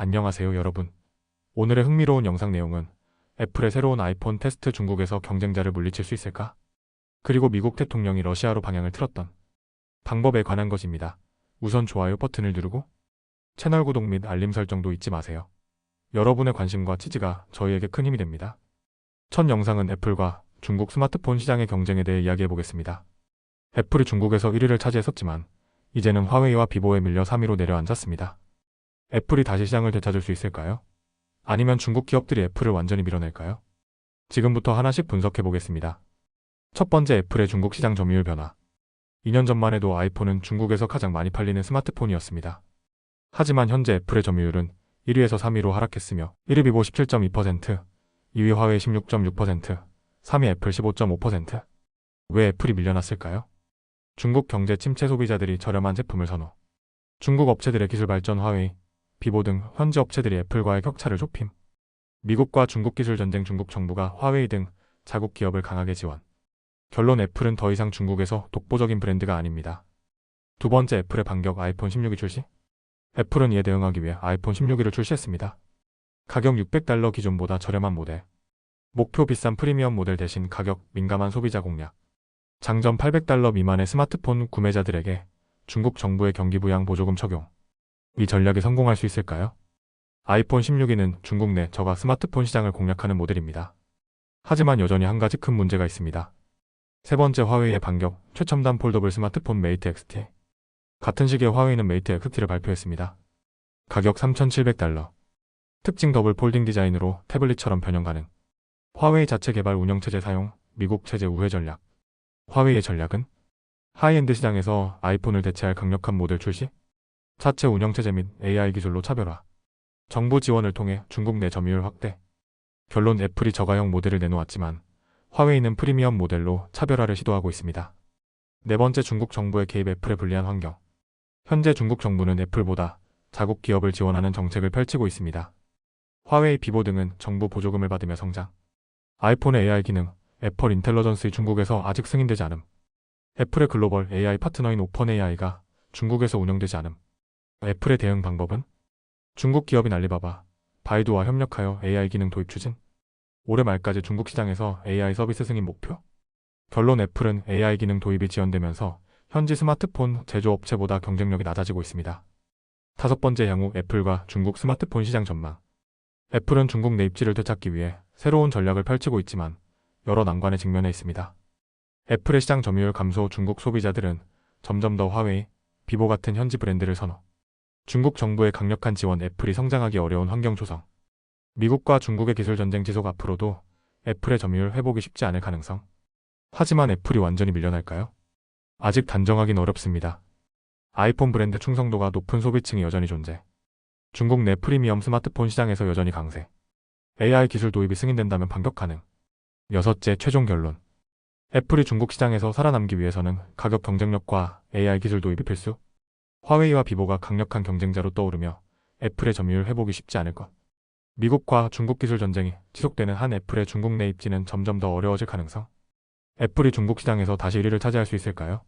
안녕하세요 여러분. 오늘의 흥미로운 영상 내용은 애플의 새로운 아이폰 테스트 중국에서 경쟁자를 물리칠 수 있을까? 그리고 미국 대통령이 러시아로 방향을 틀었던 방법에 관한 것입니다. 우선 좋아요 버튼을 누르고 채널 구독 및 알림 설정도 잊지 마세요. 여러분의 관심과 지지가 저희에게 큰 힘이 됩니다. 첫 영상은 애플과 중국 스마트폰 시장의 경쟁에 대해 이야기해 보겠습니다. 애플이 중국에서 1위를 차지했었지만 이제는 화웨이와 비보에 밀려 3위로 내려앉았습니다. 애플이 다시 시장을 되찾을 수 있을까요? 아니면 중국 기업들이 애플을 완전히 밀어낼까요? 지금부터 하나씩 분석해 보겠습니다. 첫 번째, 애플의 중국 시장 점유율 변화. 2년 전만 해도 아이폰은 중국에서 가장 많이 팔리는 스마트폰이었습니다. 하지만 현재 애플의 점유율은 1위에서 3위로 하락했으며 1위 비보 17.2%, 2위 화웨이 16.6%, 3위 애플 15.5%. 왜 애플이 밀려났을까요? 중국 경제 침체, 소비자들이 저렴한 제품을 선호. 중국 업체들의 기술 발전, 화웨이, 비보 등 현지 업체들이 애플과의 격차를 좁힘. 미국과 중국 기술 전쟁, 중국 정부가 화웨이 등 자국 기업을 강하게 지원. 결론, 애플은 더 이상 중국에서 독보적인 브랜드가 아닙니다. 두 번째, 애플의 반격. 아이폰 16이 출시. 애플은 이에 대응하기 위해 아이폰 16을 출시했습니다. 가격 $600 기존보다 저렴한 모델. 목표 비싼 프리미엄 모델 대신 가격 민감한 소비자 공략. 장점, $800 미만의 스마트폰 구매자들에게 중국 정부의 경기부양 보조금 적용. 이 전략이 성공할 수 있을까요? 아이폰 16이는 중국 내 저가 스마트폰 시장을 공략하는 모델입니다. 하지만 여전히 한 가지 큰 문제가 있습니다. 세 번째, 화웨이의 반격. 최첨단 폴더블 스마트폰 메이트 XT. 같은 시기에 화웨이는 메이트 XT를 발표했습니다. 가격 $3,700. 특징, 더블 폴딩 디자인으로 태블릿처럼 변형 가능. 화웨이 자체 개발 운영체제 사용, 미국 체제 우회 전략. 화웨이의 전략은 하이엔드 시장에서 아이폰을 대체할 강력한 모델 출시, 자체 운영체제 및 AI 기술로 차별화, 정부 지원을 통해 중국 내 점유율 확대. 결론, 애플이 저가형 모델을 내놓았지만 화웨이는 프리미엄 모델로 차별화를 시도하고 있습니다. 네 번째, 중국 정부의 개입. 애플의 불리한 환경. 현재 중국 정부는 애플보다 자국 기업을 지원하는 정책을 펼치고 있습니다. 화웨이, 비보 등은 정부 보조금을 받으며 성장. 아이폰의 AI 기능, 애플 인텔리전스의 중국에서 아직 승인되지 않음. 애플의 글로벌 AI 파트너인 오픈 AI가 중국에서 운영되지 않음. 애플의 대응 방법은 중국 기업인 알리바바, 바이두와 협력하여 AI 기능 도입 추진. 올해 말까지 중국 시장에서 AI 서비스 승인 목표. 결론, 애플은 AI 기능 도입이 지연되면서 현지 스마트폰 제조업체보다 경쟁력이 낮아지고 있습니다. 다섯 번째, 향후 애플과 중국 스마트폰 시장 전망. 애플은 중국 내 입지를 되찾기 위해 새로운 전략을 펼치고 있지만 여러 난관에 직면해 있습니다. 애플의 시장 점유율 감소. 중국 소비자들은 점점 더 화웨이, 비보 같은 현지 브랜드를 선호. 중국 정부의 강력한 지원. 애플이 성장하기 어려운 환경 조성. 미국과 중국의 기술 전쟁 지속. 앞으로도 애플의 점유율 회복이 쉽지 않을 가능성. 하지만 애플이 완전히 밀려날까요? 아직 단정하긴 어렵습니다. 아이폰 브랜드 충성도가 높은 소비층이 여전히 존재. 중국 내 프리미엄 스마트폰 시장에서 여전히 강세. AI 기술 도입이 승인된다면 반격 가능. 여섯째, 최종 결론. 애플이 중국 시장에서 살아남기 위해서는 가격 경쟁력과 AI 기술 도입이 필수. 화웨이와 비보가 강력한 경쟁자로 떠오르며 애플의 점유율 회복이 쉽지 않을 것. 미국과 중국 기술 전쟁이 지속되는 한 애플의 중국 내 입지는 점점 더 어려워질 가능성. 애플이 중국 시장에서 다시 1위를 차지할 수 있을까요?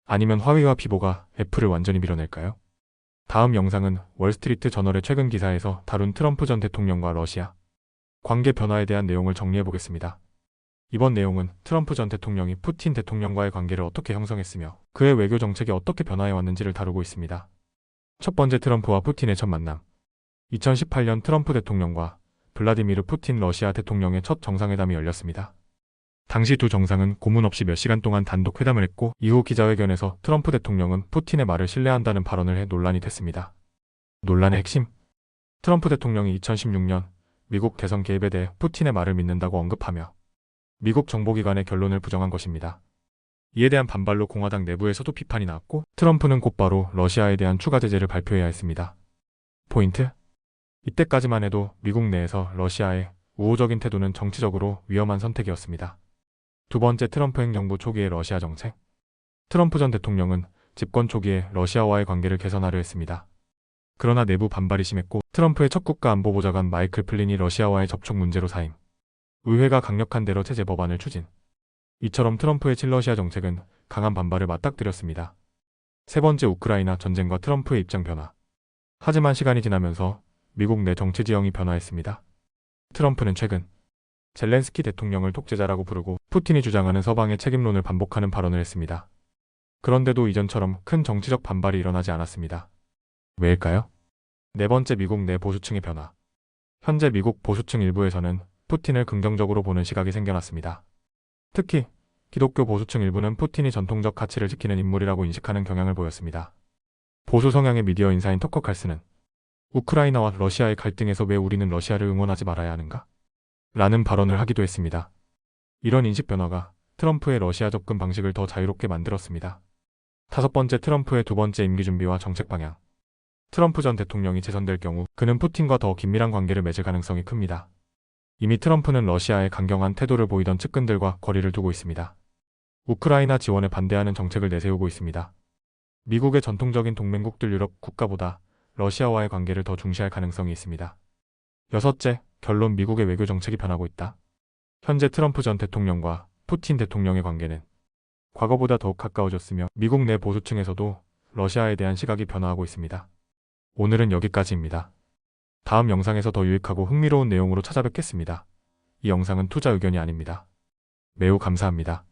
아니면 화웨이와 비보가 애플을 완전히 밀어낼까요? 다음 영상은 월스트리트 저널의 최근 기사에서 다룬 트럼프 전 대통령과 러시아 관계 변화에 대한 내용을 정리해 보겠습니다. 이번 내용은 트럼프 전 대통령이 푸틴 대통령과의 관계를 어떻게 형성했으며 그의 외교 정책이 어떻게 변화해 왔는지를 다루고 있습니다. 첫 번째, 트럼프와 푸틴의 첫 만남. 2018년 트럼프 대통령과 블라디미르 푸틴 러시아 대통령의 첫 정상회담이 열렸습니다. 당시 두 정상은 고문 없이 몇 시간 동안 단독 회담을 했고 이후 기자회견에서 트럼프 대통령은 푸틴의 말을 신뢰한다는 발언을 해 논란이 됐습니다. 논란의 핵심. 트럼프 대통령이 2016년 미국 대선 개입에 대해 푸틴의 말을 믿는다고 언급하며 미국 정보기관의 결론을 부정한 것입니다. 이에 대한 반발로 공화당 내부에서도 비판이 나왔고 트럼프는 곧바로 러시아에 대한 추가 제재를 발표해야 했습니다. 포인트. 이때까지만 해도 미국 내에서 러시아의 우호적인 태도는 정치적으로 위험한 선택이었습니다. 두 번째, 트럼프 행정부 초기의 러시아 정책. 트럼프 전 대통령은 집권 초기에 러시아와의 관계를 개선하려 했습니다. 그러나 내부 반발이 심했고 트럼프의 첫 국가안보보좌관 마이클 플린이 러시아와의 접촉 문제로 사임. 의회가 강력한 대러 제재 법안을 추진. 이처럼 트럼프의 친러시아 정책은 강한 반발을 맞닥뜨렸습니다. 세 번째, 우크라이나 전쟁과 트럼프의 입장 변화. 하지만 시간이 지나면서 미국 내 정치 지형이 변화했습니다. 트럼프는 최근 젤렌스키 대통령을 독재자라고 부르고 푸틴이 주장하는 서방의 책임론을 반복하는 발언을 했습니다. 그런데도 이전처럼 큰 정치적 반발이 일어나지 않았습니다. 왜일까요? 네 번째, 미국 내 보수층의 변화. 현재 미국 보수층 일부에서는 푸틴을 긍정적으로 보는 시각이 생겨났습니다. 특히 기독교 보수층 일부는 푸틴이 전통적 가치를 지키는 인물이라고 인식하는 경향을 보였습니다. 보수 성향의 미디어 인사인 터커 칼슨은 우크라이나와 러시아의 갈등에서 왜 우리는 러시아를 응원하지 말아야 하는가? 라는 발언을 하기도 했습니다. 이런 인식 변화가 트럼프의 러시아 접근 방식을 더 자유롭게 만들었습니다. 다섯 번째, 트럼프의 두 번째 임기 준비와 정책 방향. 트럼프 전 대통령이 재선될 경우 그는 푸틴과 더 긴밀한 관계를 맺을 가능성이 큽니다. 이미 트럼프는 러시아에 강경한 태도를 보이던 측근들과 거리를 두고 있습니다. 우크라이나 지원에 반대하는 정책을 내세우고 있습니다. 미국의 전통적인 동맹국들 유럽 국가보다 러시아와의 관계를 더 중시할 가능성이 있습니다. 여섯째, 결론, 미국의 외교 정책이 변하고 있다. 현재 트럼프 전 대통령과 푸틴 대통령의 관계는 과거보다 더욱 가까워졌으며 미국 내 보수층에서도 러시아에 대한 시각이 변화하고 있습니다. 오늘은 여기까지입니다. 다음 영상에서 더 유익하고 흥미로운 내용으로 찾아뵙겠습니다. 이 영상은 투자 의견이 아닙니다. 매우 감사합니다.